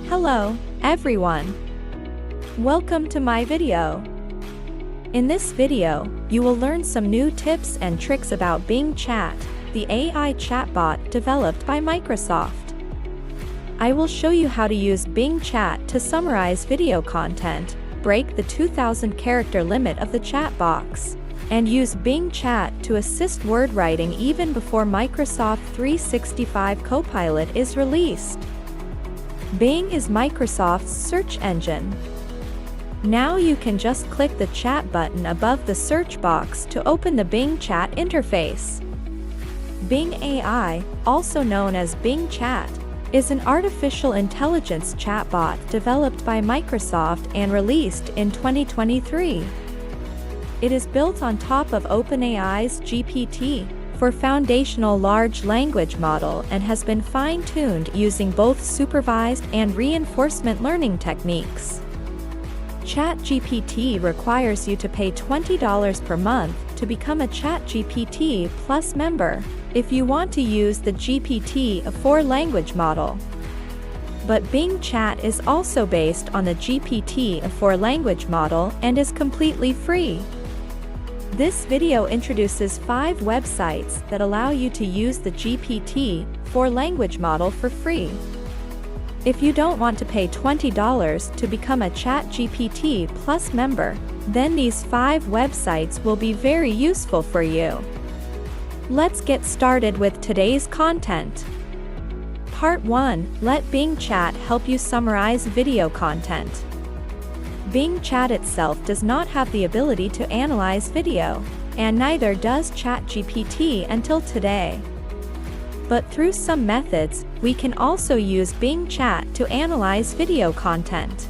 Hello, everyone. Welcome to my video. In this video, you will learn some new tips and tricks about Bing Chat, the AI chatbot developed by Microsoft. I will show you how to use Bing Chat to summarize video content, break the 2,000 character limit of the chat box, and use Bing Chat to assist word writing even before Microsoft 365 Copilot is released. Bing is Microsoft's search engine. Now you can just click the chat button above the search box to open the Bing Chat interface. Bing AI, also known as Bing Chat, is an artificial intelligence chatbot developed by Microsoft and released in 2023. It is built on top of OpenAI's GPT for foundational large language model and has been fine-tuned using both supervised and reinforcement learning techniques. ChatGPT requires you to pay $20 per month to become a ChatGPT Plus member if you want to use the GPT-4 language model. But Bing Chat is also based on the GPT-4 language model and is completely free. This video introduces 5 websites that allow you to use the GPT-4 language model for free. If you don't want to pay $20 to become a ChatGPT Plus member, then these 5 websites will be very useful for you. Let's get started with today's content. Part 1. Let Bing Chat help you summarize video content. Bing Chat itself does not have the ability to analyze video, and neither does ChatGPT until today. But through some methods, we can also use Bing Chat to analyze video content.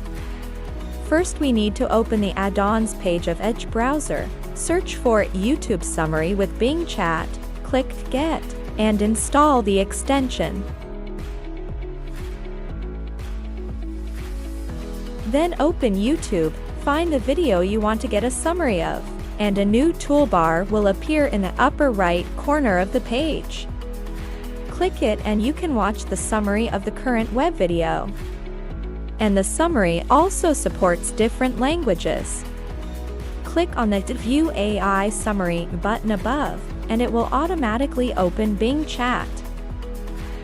First, we need to open the add-ons page of Edge browser, search for YouTube Summary with Bing Chat, click Get, and install the extension. Then open YouTube, find the video you want to get a summary of, and a new toolbar will appear in the upper right corner of the page. Click it and you can watch the summary of the current web video. And the summary also supports different languages. Click on the View AI Summary button above, and it will automatically open Bing Chat.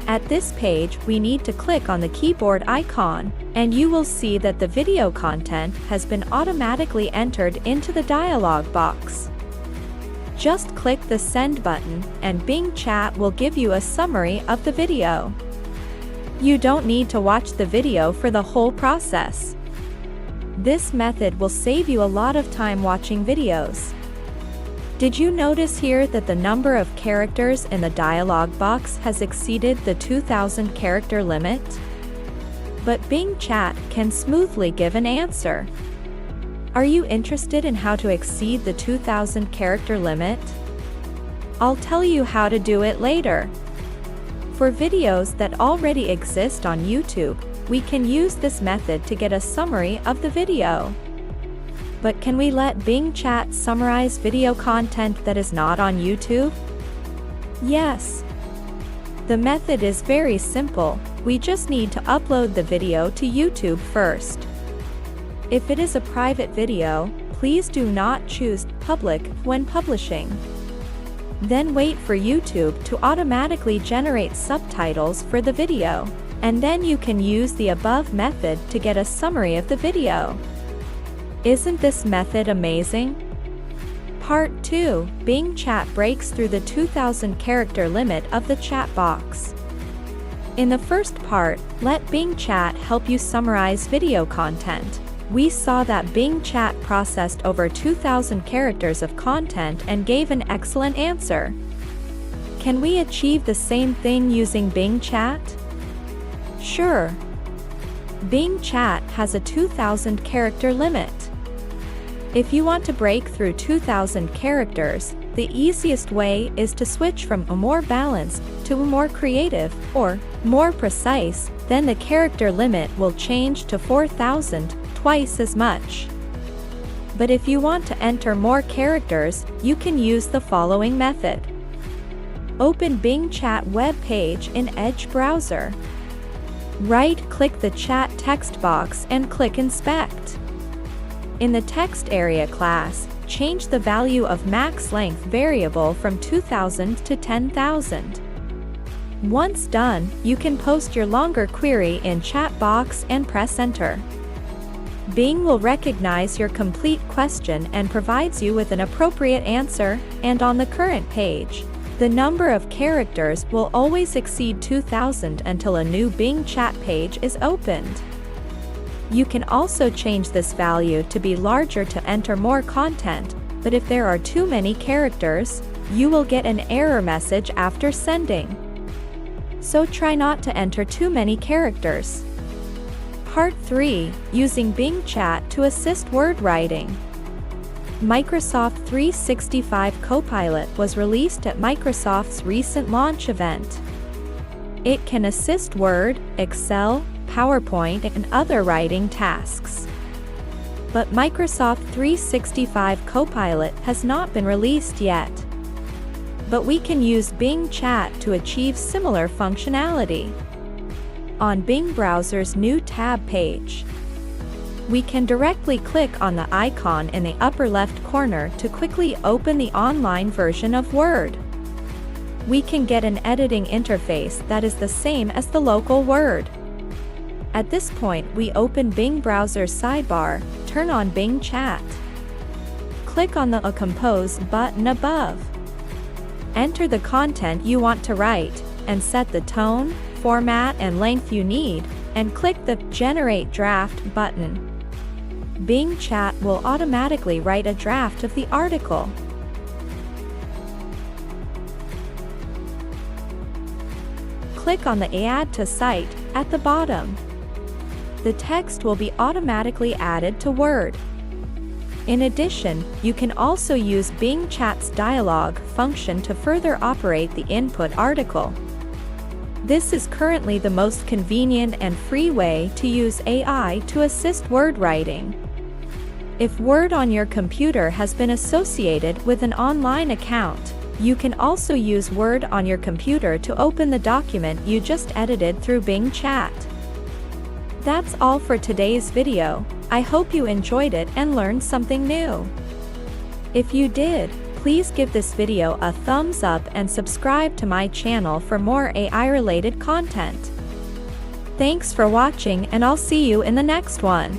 At this page, we need to click on the keyboard icon, and you will see that the video content has been automatically entered into the dialog box. Just click the Send button, and Bing Chat will give you a summary of the video. You don't need to watch the video for the whole process. This method will save you a lot of time watching videos. Did you notice here that the number of characters in the dialog box has exceeded the 2,000 character limit? But Bing Chat can smoothly give an answer. Are you interested in how to exceed the 2,000 character limit? I'll tell you how to do it later. For videos that already exist on YouTube, we can use this method to get a summary of the video. But can we let Bing Chat summarize video content that is not on YouTube? Yes. The method is very simple. We just need to upload the video to YouTube first. If it is a private video, please do not choose Public when publishing. Then wait for YouTube to automatically generate subtitles for the video, and then you can use the above method to get a summary of the video. Isn't this method amazing? Part 2. Bing Chat breaks through the 2,000 character limit of the chat box. In the first part, let Bing Chat help you summarize video content. We saw that Bing Chat processed over 2,000 characters of content and gave an excellent answer. Can we achieve the same thing using Bing Chat? Sure. Bing Chat has a 2,000 character limit. If you want to break through 2,000 characters, the easiest way is to switch from a more balanced to a more creative or more precise. Then the character limit will change to 4,000, twice as much. But if you want to enter more characters, you can use the following method. Open Bing Chat web page in Edge browser. Right-click the chat text box and click Inspect. In the text area class, change the value of max length variable from 2000 to 10,000. Once done, you can post your longer query in chat box and press enter. Bing will recognize your complete question and provides you with an appropriate answer, and on the current page, the number of characters will always exceed 2000 until a new Bing chat page is opened. You can also change this value to be larger to enter more content, but if there are too many characters, you will get an error message after sending. So try not to enter too many characters. Part 3. Using Bing Chat to assist word writing. Microsoft 365 Copilot was released at Microsoft's recent launch event. It can assist Word, Excel, PowerPoint, and other writing tasks. But Microsoft 365 Copilot has not been released yet. But we can use Bing Chat to achieve similar functionality. On Bing browser's new tab page, we can directly click on the icon in the upper left corner to quickly open the online version of Word. We can get an editing interface that is the same as the local Word. At this point, we open Bing browser's sidebar, turn on Bing Chat. Click on the Compose button above. Enter the content you want to write, and set the tone, format, and length you need, and click the Generate Draft button. Bing Chat will automatically write a draft of the article. Click on the Add to Cite at the bottom. The text will be automatically added to Word. In addition, you can also use Bing Chat's dialogue function to further operate the input article. This is currently the most convenient and free way to use AI to assist word writing. If Word on your computer has been associated with an online account, you can also use Word on your computer to open the document you just edited through Bing Chat. That's all for today's video. I hope you enjoyed it and learned something new. If you did, please give this video a thumbs up and subscribe to my channel for more AI-related content. Thanks for watching, and I'll see you in the next one.